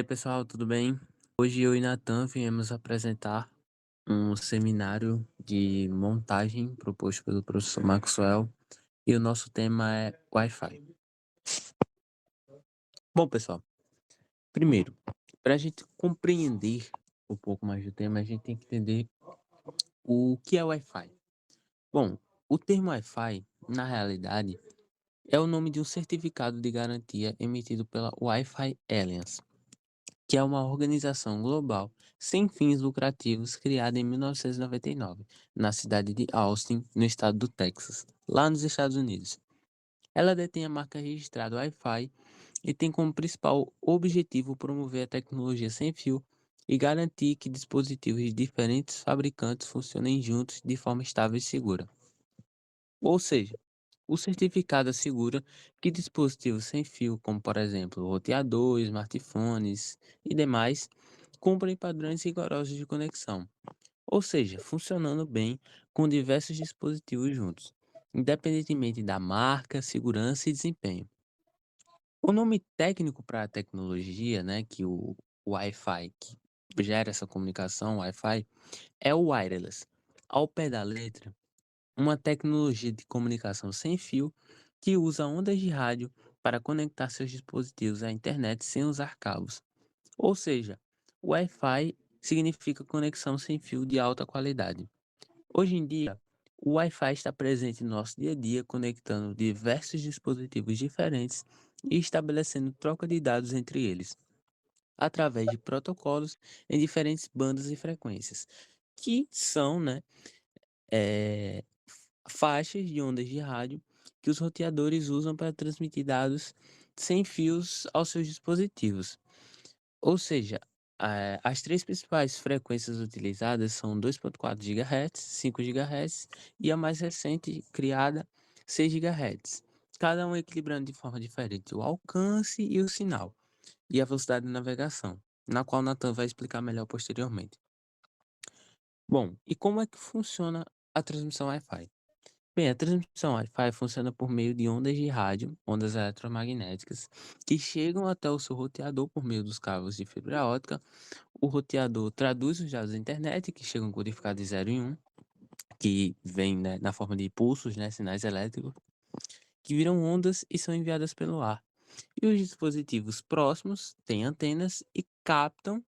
E aí, pessoal, tudo bem? Hoje eu e Natan viemos apresentar um seminário de montagem proposto pelo professor Maxwell e o nosso tema é Wi-Fi. Bom, pessoal, primeiro, para a gente compreender um pouco mais do tema, a gente tem que entender o que é Wi-Fi. Bom, o termo Wi-Fi, na realidade, é o nome de um certificado de garantia emitido pela Wi-Fi Alliance, que é uma organização global sem fins lucrativos criada em 1999, na cidade de Austin, no estado do Texas, lá nos Estados Unidos. Ela detém a marca registrada Wi-Fi e tem como principal objetivo promover a tecnologia sem fio e garantir que dispositivos de diferentes fabricantes funcionem juntos de forma estável e segura. Ou seja, o certificado assegura que dispositivos sem fio, como por exemplo roteadores, smartphones e demais, cumprem padrões rigorosos de conexão, ou seja, funcionando bem com diversos dispositivos juntos, independentemente da marca, segurança e desempenho. O nome técnico para a tecnologia, né, que o Wi-Fi que gera essa comunicação Wi-Fi, é o wireless. Ao pé da letra, uma tecnologia de comunicação sem fio que usa ondas de rádio para conectar seus dispositivos à internet sem usar cabos. Ou seja, Wi-Fi significa conexão sem fio de alta qualidade. Hoje em dia, o Wi-Fi está presente no nosso dia a dia, conectando diversos dispositivos diferentes e estabelecendo troca de dados entre eles, através de protocolos em diferentes bandas e frequências, que são, né, eh, faixas de ondas de rádio que os roteadores usam para transmitir dados sem fios aos seus dispositivos. Ou seja, as três principais frequências utilizadas são 2.4 GHz, 5 GHz e a mais recente criada, 6 GHz. Cada um equilibrando de forma diferente o alcance e o sinal, e a velocidade de navegação, na qual Nathan vai explicar melhor posteriormente. Bom, e como é que funciona a transmissão Wi-Fi? Bem, a transmissão Wi-Fi funciona por meio de ondas de rádio, ondas eletromagnéticas, que chegam até o seu roteador por meio dos cabos de fibra ótica. O roteador traduz os dados da internet, que chegam codificados de 0 em 1, que vem, né, na forma de pulsos, né, sinais elétricos, que viram ondas e são enviadas pelo ar. E os dispositivos próximos têm antenas e captam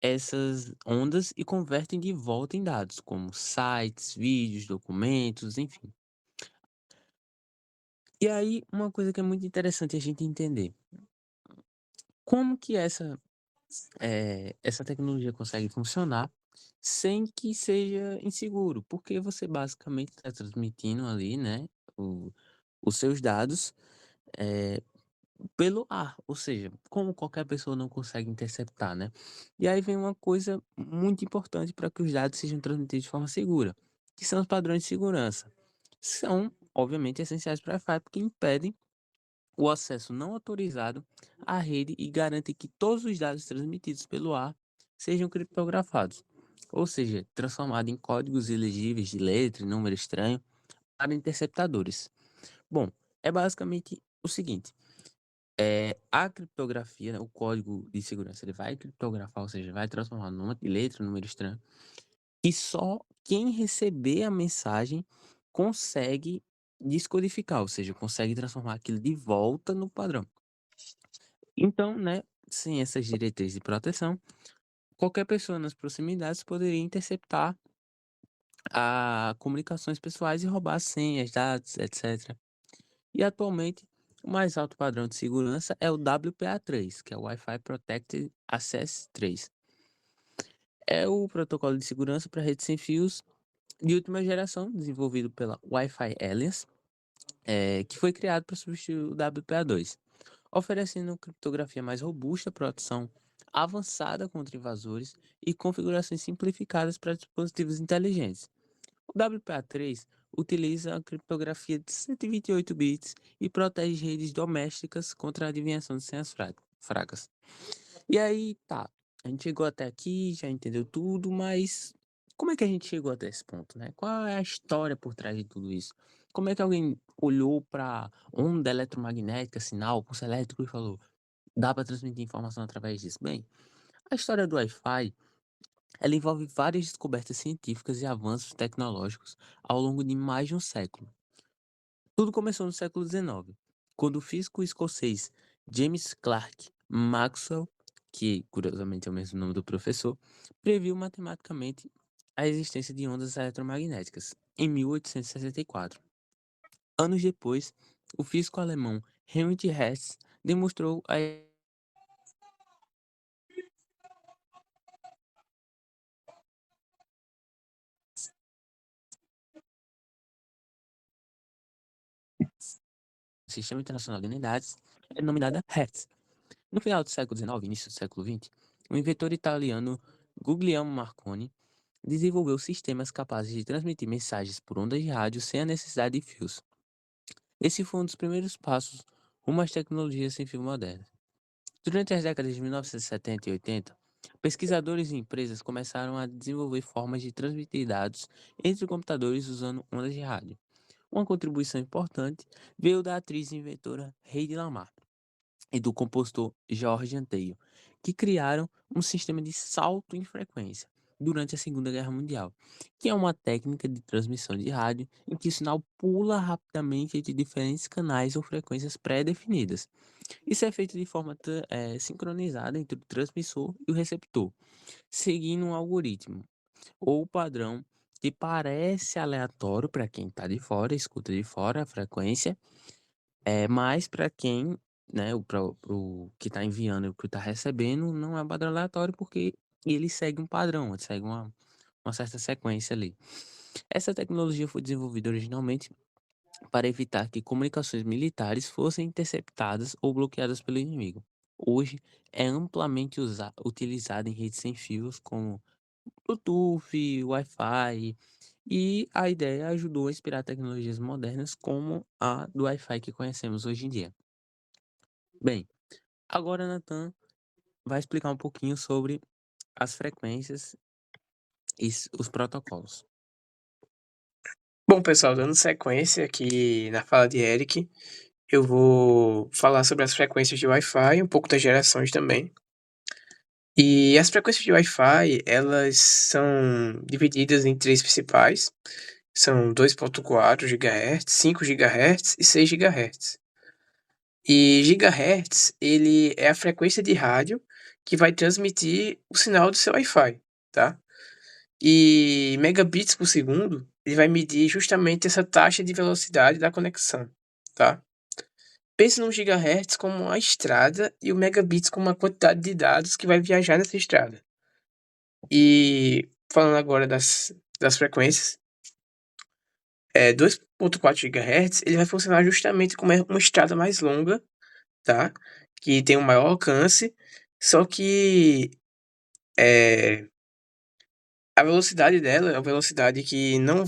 essas ondas e convertem de volta em dados, como sites, vídeos, documentos, enfim. E aí, uma coisa que é muito interessante a gente entender, como que essa tecnologia consegue funcionar sem que seja inseguro? Porque você basicamente está transmitindo ali, né, o os seus dados, eh, pelo ar, ou seja, como qualquer pessoa não consegue interceptar, né. E aí vem uma coisa muito importante para que os dados sejam transmitidos de forma segura, que são os padrões de segurança. São, obviamente, essenciais para a Wi-Fi, porque impedem o acesso não autorizado à rede e garante que todos os dados transmitidos pelo ar sejam criptografados, ou seja, transformados em códigos ilegíveis de letra e número estranho para interceptadores. Bom, é basicamente o seguinte: a criptografia, né, o código de segurança, ele vai criptografar, ou seja, vai transformar numa letra, número estranho, e só quem receber a mensagem consegue descodificar, ou seja, consegue transformar aquilo de volta no padrão. Então, né, sem essas diretrizes de proteção, qualquer pessoa nas proximidades poderia interceptar a comunicações pessoais e roubar senhas, dados, etc. E atualmente, o mais alto padrão de segurança é o WPA3, que é o Wi-Fi Protected Access 3. É o protocolo de segurança para redes sem fios de última geração, desenvolvido pela Wi-Fi Alliance, que foi criado para substituir o WPA2, oferecendo criptografia mais robusta, proteção avançada contra invasores e configurações simplificadas para dispositivos inteligentes. O WPA3 utiliza a criptografia de 128 bits e protege redes domésticas contra a adivinhação de senhas fracas. E aí, tá, a gente chegou até aqui, já entendeu tudo, mas como é que a gente chegou até esse ponto, né? Qual é a história por trás de tudo isso? Como é que alguém olhou para onda eletromagnética, sinal, pulso elétrico e falou: dá para transmitir informação através disso? Bem, a história do Wi-Fi, ela envolve várias descobertas científicas e avanços tecnológicos ao longo de mais de um século. Tudo começou no século XIX, quando o físico escocês James Clerk Maxwell, que curiosamente é o mesmo nome do professor, previu matematicamente a existência de ondas eletromagnéticas em 1864. Anos depois, o físico alemão Heinrich Hertz demonstrou a Sistema Internacional de Unidades, denominada Hertz. No final do século XIX e início do século XX, o inventor italiano Guglielmo Marconi desenvolveu sistemas capazes de transmitir mensagens por ondas de rádio sem a necessidade de fios. Esse foi um dos primeiros passos rumo às tecnologias sem fio modernas. Durante as décadas de 1970 e 80, pesquisadores e empresas começaram a desenvolver formas de transmitir dados entre computadores usando ondas de rádio. Uma contribuição importante veio da atriz e inventora Heidi Lamar e do compositor George Antheil, que criaram um sistema de salto em frequência durante a Segunda Guerra Mundial, que é uma técnica de transmissão de rádio em que o sinal pula rapidamente entre diferentes canais ou frequências pré-definidas. Isso é feito de forma sincronizada entre o transmissor e o receptor, seguindo um algoritmo ou padrão que parece aleatório para quem está de fora, escuta de fora a frequência, mas para quem, né, o que está enviando e o que está recebendo, não é um padrão aleatório, porque ele segue um padrão, ele segue uma certa sequência ali. Essa tecnologia foi desenvolvida originalmente para evitar que comunicações militares fossem interceptadas ou bloqueadas pelo inimigo. Hoje é amplamente utilizada em redes sem fios como Bluetooth, Wi-Fi, e a ideia ajudou a inspirar tecnologias modernas como a do Wi-Fi que conhecemos hoje em dia. Bem, agora Nathan vai explicar um pouquinho sobre as frequências e os protocolos. Bom, pessoal, dando sequência aqui na fala de Eric, eu vou falar sobre as frequências de Wi-Fi, um pouco das gerações também. E as frequências de Wi-Fi, elas são divididas em três principais. São 2.4 GHz, 5 GHz e 6 GHz. E gigahertz, ele é a frequência de rádio que vai transmitir o sinal do seu Wi-Fi, tá? E megabits por segundo, ele vai medir justamente essa taxa de velocidade da conexão, tá? Pense no gigahertz como a estrada e o megabits como a quantidade de dados que vai viajar nessa estrada. E falando agora das frequências, 2.4 GHz, ele vai funcionar justamente como uma estrada mais longa, tá? Que tem um maior alcance, só que a velocidade dela é uma velocidade que não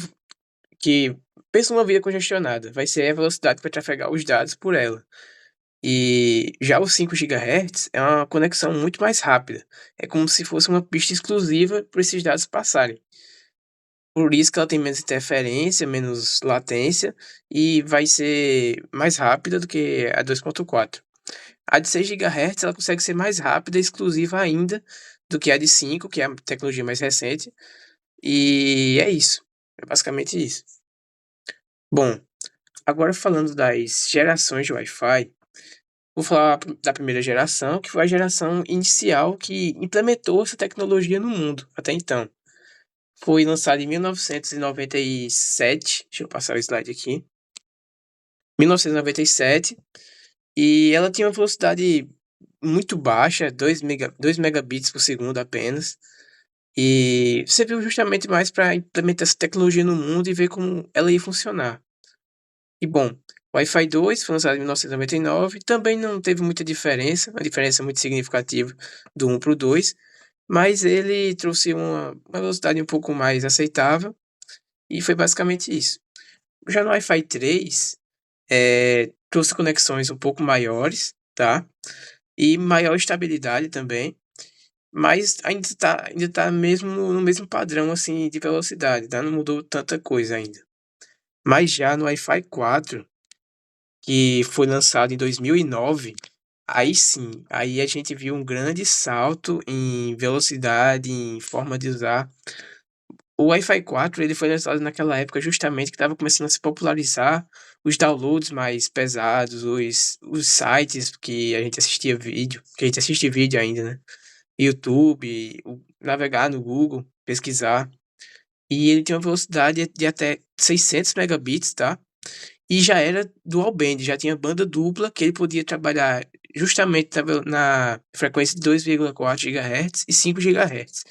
que pensa numa via congestionada, vai ser a velocidade que vai trafegar os dados por ela. E já o 5 GHz é uma conexão muito mais rápida. É como se fosse uma pista exclusiva para esses dados passarem. Por isso que ela tem menos interferência, menos latência e vai ser mais rápida do que a 2.4. A de 6 GHz ela consegue ser mais rápida e exclusiva ainda do que a de 5, que é a tecnologia mais recente. E é isso. É basicamente isso. Bom, agora falando das gerações de Wi-Fi, vou falar da primeira geração, que foi a geração inicial que implementou essa tecnologia no mundo até então. Foi lançada em 1997, deixa eu passar o slide aqui. 1997, e ela tinha uma velocidade muito baixa, 2 megabits por segundo apenas. E serviu justamente mais para implementar essa tecnologia no mundo e ver como ela ia funcionar. E bom, o Wi-Fi 2 foi lançado em 1999, também não teve muita diferença, uma diferença muito significativa do 1 para o 2, mas ele trouxe uma velocidade um pouco mais aceitável e foi basicamente isso. Já no Wi-Fi 3, trouxe conexões um pouco maiores, tá? E maior estabilidade também, mas ainda tá mesmo no mesmo padrão assim de velocidade, tá? Não mudou tanta coisa ainda. Mas já no Wi-Fi 4, que foi lançado em 2009, Aí sim, aí a gente viu um grande salto em velocidade, em forma de usar. O Wi-Fi 4 ele foi lançado naquela época justamente que estava começando a se popularizar os downloads mais pesados, os sites que a gente assistia vídeo, que a gente assiste vídeo ainda, né? YouTube, navegar no Google, pesquisar. E ele tinha uma velocidade de até 600 megabits, tá? E já era dual band, já tinha banda dupla que ele podia trabalhar justamente na frequência de 2,4 GHz e 5 GHz,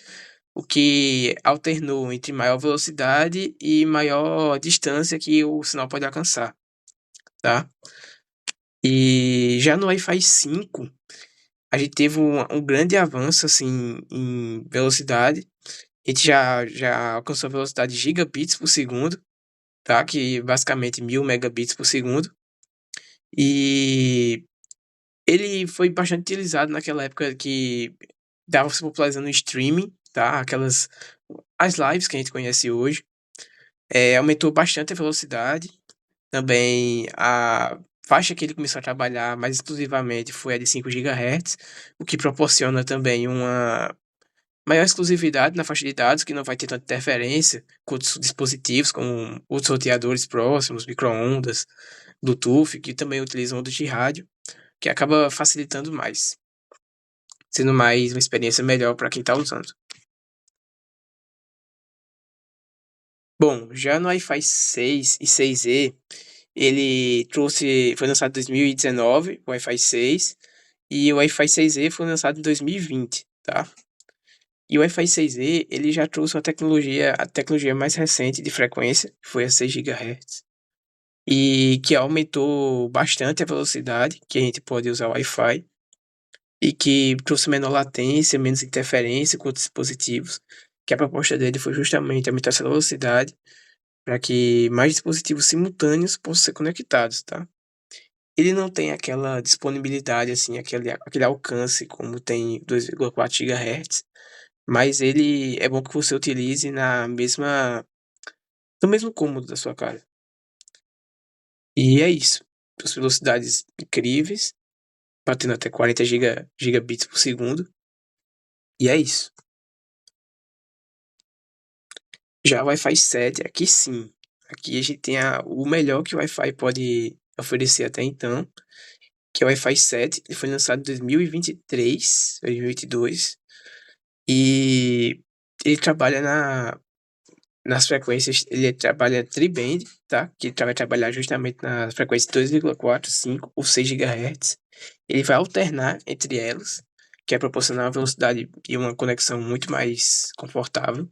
o que alternou entre maior velocidade e maior distância que o sinal pode alcançar, tá? E já no Wi-Fi 5, a gente teve um grande avanço assim em velocidade. A gente já alcançou a velocidade de gigabits por segundo, tá? Que basicamente 1000 megabits por segundo. E ele foi bastante utilizado naquela época que estava se popularizando o streaming, tá? As lives que a gente conhece hoje. Aumentou bastante a velocidade. Também a faixa que ele começou a trabalhar mais exclusivamente foi a de 5 GHz, o que proporciona também uma maior exclusividade na faixa de dados, que não vai ter tanta interferência com outros dispositivos, como outros roteadores próximos, micro-ondas, Bluetooth, que também utilizam ondas de rádio, que acaba facilitando mais, sendo mais uma experiência melhor para quem está usando. Bom, já no Wi-Fi 6 e 6E, foi lançado em 2019, o Wi-Fi 6, e o Wi-Fi 6E foi lançado em 2020, tá? E o Wi-Fi 6E, ele já trouxe a tecnologia mais recente de frequência, que foi a 6 GHz, e que aumentou bastante a velocidade que a gente pode usar o Wi-Fi, e que trouxe menor latência, menos interferência com outros dispositivos, que a proposta dele foi justamente aumentar essa velocidade para que mais dispositivos simultâneos possam ser conectados, tá? Ele não tem aquela disponibilidade, assim, aquele alcance como tem 2,4 GHz, mas ele é bom que você utilize no mesmo cômodo da sua casa. E é isso. As velocidades incríveis, batendo até 40 gigabits por segundo. E é isso. Já o Wi-Fi 7, aqui sim. Aqui a gente tem o melhor que o Wi-Fi pode oferecer até então, que é o Wi-Fi 7. Ele foi lançado em 2023, 2022. E ele trabalha nas frequências, ele trabalha tri-band, tá? Que ele vai trabalhar justamente na frequência 2,4, 5 ou 6 GHz. Ele vai alternar entre elas, que é proporcionar uma velocidade e uma conexão muito mais confortável.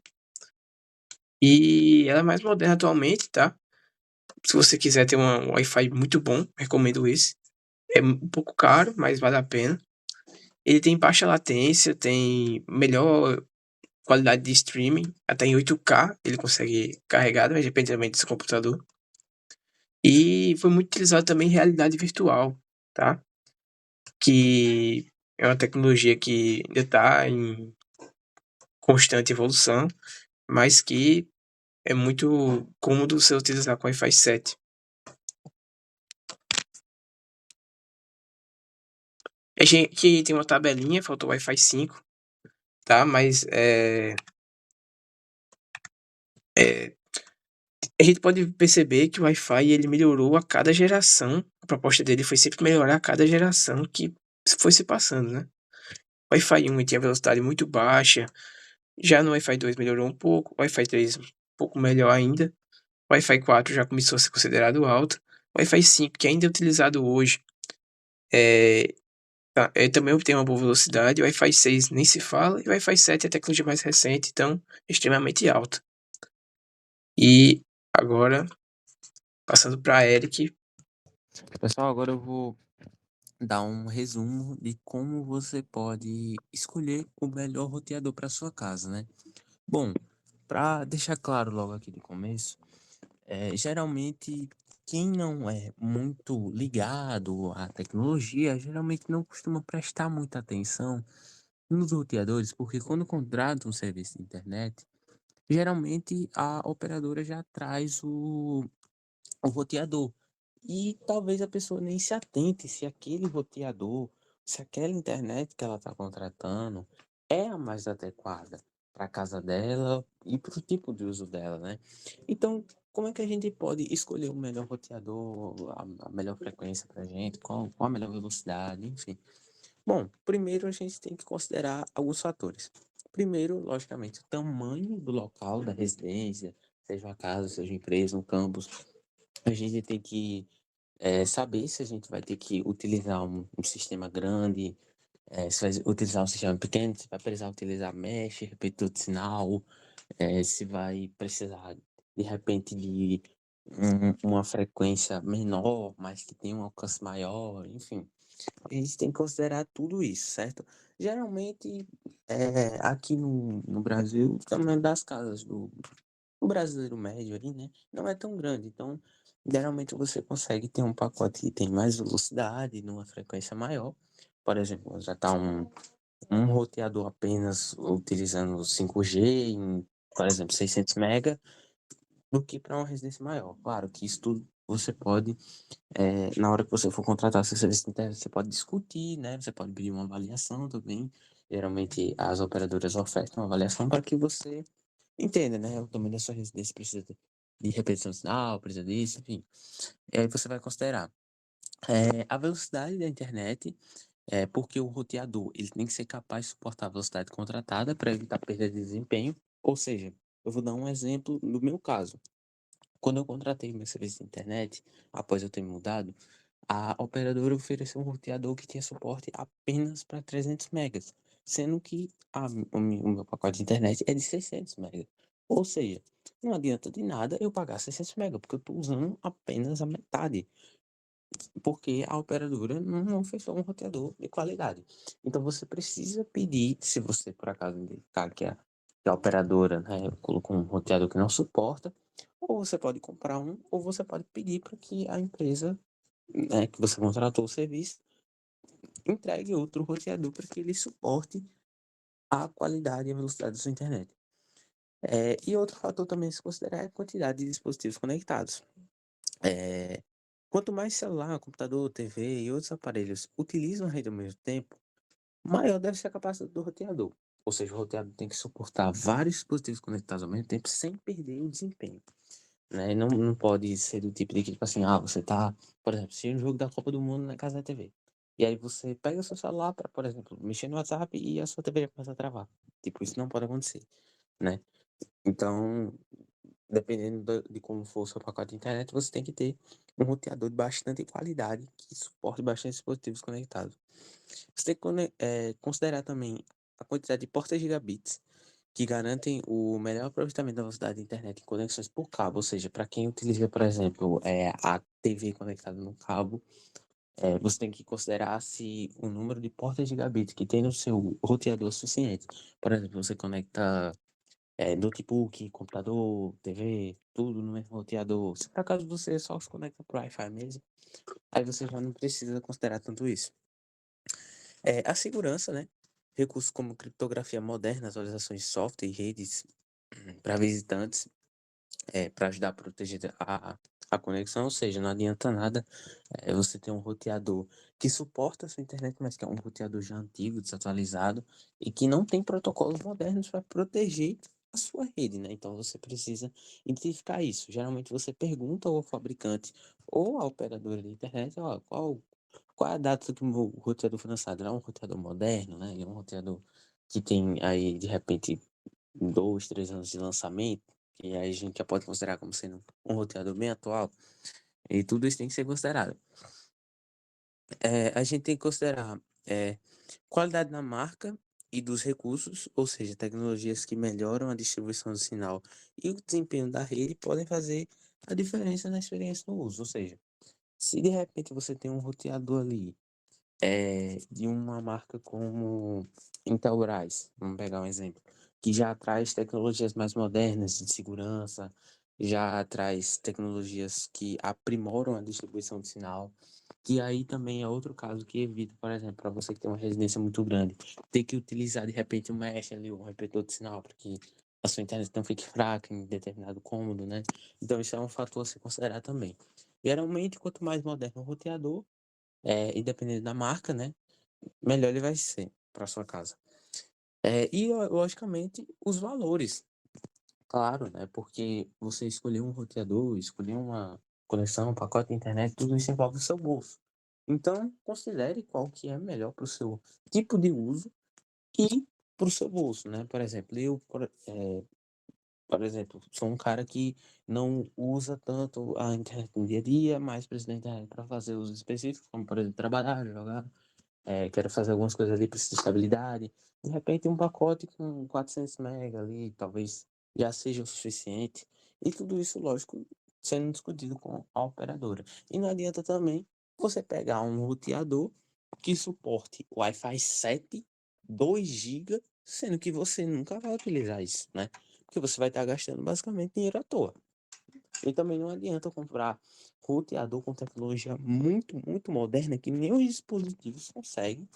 E ela é mais moderna atualmente, tá? Se você quiser ter um Wi-Fi muito bom, recomendo esse. É um pouco caro, mas vale a pena. Ele tem baixa latência, tem melhor qualidade de streaming, até em 8K ele consegue carregar, independentemente do seu computador. E foi muito utilizado também em realidade virtual, tá? Que é uma tecnologia que ainda está em constante evolução, mas que é muito cômodo você utilizar com Wi-Fi 7. Aqui tem uma tabelinha, faltou o Wi-Fi 5, tá? Mas é, a gente pode perceber que o Wi-Fi ele melhorou a cada geração. A proposta dele foi sempre melhorar a cada geração que foi se passando, né? O Wi-Fi 1 tinha velocidade muito baixa, já no Wi-Fi 2 melhorou um pouco, o Wi-Fi 3 um pouco melhor ainda, o Wi-Fi 4 já começou a ser considerado alto, o Wi-Fi 5, que ainda é utilizado hoje, também tem uma boa velocidade, o Wi-Fi 6 nem se fala, e o Wi-Fi 7 é a tecnologia mais recente, então extremamente alta. E agora, passando para Eric. Pessoal, agora eu vou dar um resumo de como você pode escolher o melhor roteador para sua casa, né? Bom, para deixar claro logo aqui de começo, geralmente quem não é muito ligado à tecnologia, geralmente não costuma prestar muita atenção nos roteadores, porque quando contrata um serviço de internet, geralmente a operadora já traz o roteador. E talvez a pessoa nem se atente se aquele roteador se aquela internet que ela está contratando é a mais adequada para a casa dela e para o tipo de uso dela, né? Então, como é que a gente pode escolher o melhor roteador, a melhor frequência para a gente, qual a melhor velocidade, enfim. Bom, primeiro a gente tem que considerar alguns fatores. Primeiro, logicamente, o tamanho do local da residência, seja uma casa, seja uma empresa, um campus. A gente tem que saber se a gente vai ter que utilizar um sistema grande, se vai utilizar um sistema pequeno, se vai precisar utilizar mesh, repetidor de sinal, se vai precisar, de repente, de uma frequência menor, mas que tenha um alcance maior, enfim. A gente tem que considerar tudo isso, certo? Geralmente, aqui no Brasil, o tamanho das casas do brasileiro médio ali, né, não é tão grande. Então, geralmente você consegue ter um pacote que tem mais velocidade, numa frequência maior. Por exemplo, já está um roteador apenas utilizando 5G em, por exemplo, 600 mega, do que para uma residência maior. Claro que isso tudo você pode na hora que você for contratar seu serviço de internet, você pode discutir, né? Você pode pedir uma avaliação também. Geralmente as operadoras ofertam uma avaliação para que você entenda, né? O tamanho da sua residência precisa de repetição de sinal, precisa disso, enfim. E aí você vai considerar a velocidade da internet, porque o roteador ele tem que ser capaz de suportar a velocidade contratada para evitar perda de desempenho. Ou seja, eu vou dar um exemplo do meu caso. Quando eu contratei meu serviço de internet, após eu ter me mudado, a operadora ofereceu um roteador que tinha suporte apenas para 300 megas, sendo que o meu pacote de internet é de 600 megas. Ou seja, não adianta de nada eu pagar 600 megas, porque eu estou usando apenas a metade, porque a operadora não ofereceu um roteador de qualidade. Então você precisa pedir, se você por acaso identificar que a operadora, né, colocou um roteador que não suporta, ou você pode comprar um, ou você pode pedir para que a empresa, né, que você contratou o serviço, entregue outro roteador para que ele suporte a qualidade e a velocidade da sua internet. E outro fator também a se considerar é a quantidade de dispositivos conectados. É, quanto mais celular, computador, TV e outros aparelhos utilizam a rede ao mesmo tempo, maior deve ser a capacidade do roteador. Ou seja, o roteador tem que suportar vários dispositivos conectados ao mesmo tempo sem perder o desempenho, né? Não pode ser do tipo de que, tipo assim, você tá, por exemplo, se um jogo da Copa do Mundo na casa da TV. E aí você pega o seu celular para, por exemplo, mexer no WhatsApp e a sua TV já começa a travar. Tipo, isso não pode acontecer, né? Então, dependendo de como for o seu pacote de internet, você tem que ter um roteador de bastante qualidade que suporte bastante dispositivos conectados. Você tem que considerar também a quantidade de portas gigabits que garantem o melhor aproveitamento da velocidade da internet em conexões por cabo, ou seja, para quem utiliza, por exemplo, a TV conectada no cabo, você tem que considerar se o número de portas gigabits que tem no seu roteador é suficiente. Por exemplo, você conecta notebook, computador, TV, tudo no mesmo roteador. Se por acaso você só se conecta por Wi-Fi mesmo, aí você já não precisa considerar tanto isso. A segurança, né? Recursos como criptografia moderna, atualizações de software e redes para visitantes, para ajudar a proteger a conexão, ou seja, não adianta nada você ter um roteador que suporta a sua internet, mas que é um roteador já antigo, desatualizado, e que não tem protocolos modernos para proteger a sua rede, né? Então você precisa identificar isso. Geralmente você pergunta ao fabricante ou à operadora de internet, ó, qual é a data que o meu roteador foi lançado? Ele é um roteador moderno, né? Ele é um roteador que tem aí, de repente, 2, 3 anos de lançamento, e aí a gente já pode considerar como sendo um roteador bem atual, e tudo isso tem que ser considerado. A gente tem que considerar qualidade na marca e dos recursos, ou seja, tecnologias que melhoram a distribuição do sinal e o desempenho da rede podem fazer a diferença na experiência no uso. Ou seja, se de repente você tem um roteador ali de uma marca como Intelbras, vamos pegar um exemplo, que já traz tecnologias mais modernas de segurança, já traz tecnologias que aprimoram a distribuição de sinal, que aí também é outro caso que evita, por exemplo, para você que tem uma residência muito grande, ter que utilizar de repente um mesh ali, um repetidor de sinal, para que a sua internet não fique fraca em determinado cômodo, né? Então isso é um fator a se considerar também. Geralmente, quanto mais moderno o roteador, e dependendo da marca, né? melhor ele vai ser para sua casa. E logicamente os valores, claro, né? Porque você escolher um roteador, escolher uma conexão, um pacote de internet, tudo isso envolve o seu bolso. Então, considere qual que é melhor para o seu tipo de uso e para o seu bolso, né? Por exemplo, por exemplo, sou um cara que não usa tanto a internet no dia a dia, mas precisa da internet para fazer usos específicos, como por exemplo trabalhar, jogar, quero fazer algumas coisas ali, preciso de estabilidade. De repente, um pacote com 400 MB ali, talvez já seja o suficiente. E tudo isso, lógico, sendo discutido com a operadora. E não adianta também você pegar um roteador que suporte Wi-Fi 7, 2 GB, sendo que você nunca vai utilizar isso, né? Porque você vai estar gastando basicamente dinheiro à toa. E também não adianta comprar roteador com tecnologia muito, muito moderna que nem os dispositivos conseguem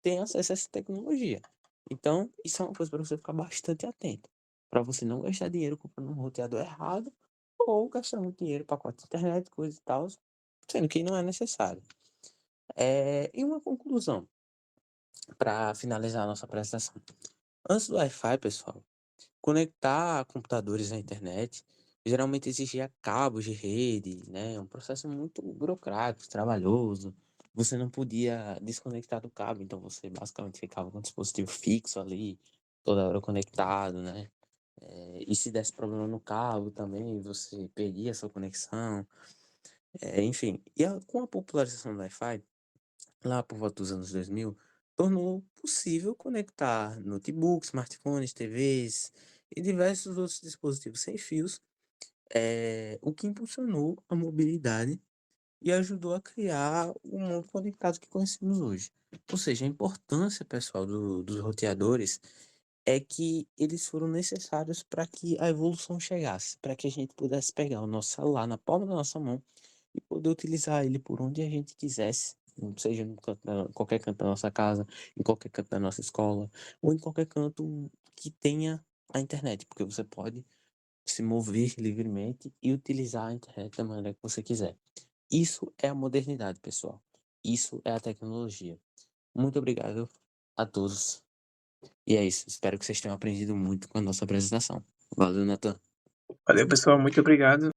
ter acesso a essa tecnologia. Então, isso é uma coisa para você ficar bastante atento. Para você não gastar dinheiro comprando um roteador errado ou gastar muito dinheiro para pacote de internet, coisa e tal, sendo que não é necessário. E uma conclusão para finalizar a nossa apresentação. Antes do Wi-Fi, pessoal, conectar computadores à internet geralmente exigia cabos de rede, né? Um processo muito burocrático, trabalhoso. Você não podia desconectar do cabo, então você basicamente ficava com o dispositivo fixo ali, toda hora conectado, né? E se desse problema no cabo também, você perdia a sua conexão. Enfim, com a popularização do Wi-Fi, lá por volta dos anos 2000, tornou possível conectar notebooks, smartphones, TVs e diversos outros dispositivos sem fios, o que impulsionou a mobilidade e ajudou a criar o mundo conectado que conhecemos hoje. Ou seja, a importância, pessoal, dos roteadores é que eles foram necessários para que a evolução chegasse, para que a gente pudesse pegar o nosso celular na palma da nossa mão e poder utilizar ele por onde a gente quisesse, seja no canto qualquer canto da nossa casa, em qualquer canto da nossa escola, ou em qualquer canto que tenha a internet, porque você pode se mover livremente e utilizar a internet da maneira que você quiser. Isso é a modernidade, pessoal. Isso é a tecnologia. Muito obrigado a todos. E é isso. Espero que vocês tenham aprendido muito com a nossa apresentação. Valeu, Nathan. Valeu, pessoal, muito obrigado.